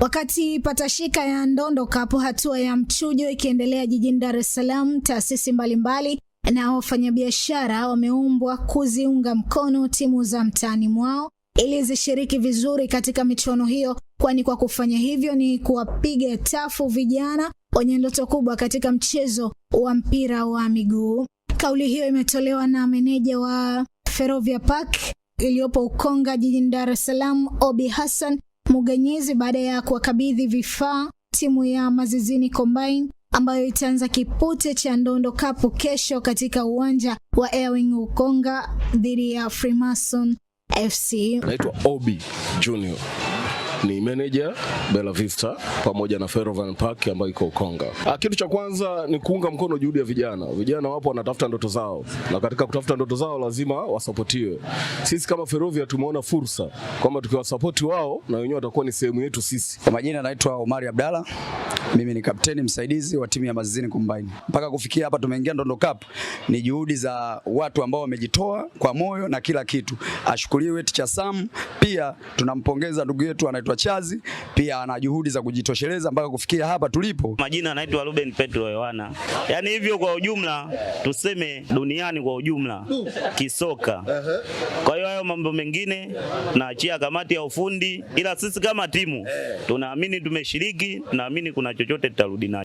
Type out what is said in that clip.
Wakati patashika ya Ndondo Cup, hatua ya mchujo ikiendelea jijini Dar es Salaam, taasisi mbalimbali na wafanyabiashara wameombwa kuziunga mkono timu za mtaani mwao ili zishiriki vizuri katika michuano hiyo, kwani kwa kufanya hivyo ni kuwapiga tafu vijana wenye ndoto kubwa katika mchezo wa mpira wa miguu. Kauli hiyo imetolewa na meneja wa Ferrovia Park iliyopo Ukonga jijini Dar es Salaam, Obi Hassan Muganyezi, baada ya kuwakabidhi vifaa timu ya Mazizini Combine ambayo itaanza kipute cha Ndondo Cup kesho katika uwanja wa Airwing Ukonga dhidi ya Freemason FC. Naitwa Obi Junior, ni manager Bella Vista pamoja na Ferrovia Park ambayo iko Ukonga. Kitu cha kwanza ni kuunga mkono juhudi ya vijana. Vijana wapo wanatafuta ndoto zao, na katika kutafuta ndoto zao lazima wasapotiwe. Sisi kama Ferrovia tumeona fursa kwamba tukiwasapoti wao na wenyewe watakuwa ni sehemu yetu sisi. Kwa majina naitwa Omari Abdalla. Mimi ni kapteni msaidizi wa timu ya Mazizini Combine. Mpaka kufikia hapa tumeingia Ndondo Cup ni juhudi za watu ambao wamejitoa kwa moyo na kila kitu. Ashukuriwe Ticha Sam, pia tunampongeza ndugu yetu anaitwa Chazi, pia ana juhudi za kujitosheleza mpaka kufikia hapa tulipo. Majina anaitwa Ruben Petro Yohana. Yaani hivyo kwa ujumla tuseme duniani kwa ujumla kisoka. Kwa hiyo hayo mambo mengine naachia kamati ya ufundi, ila sisi kama timu tunaamini tumeshiriki, tunaamini kuna chochote tutarudi nacho.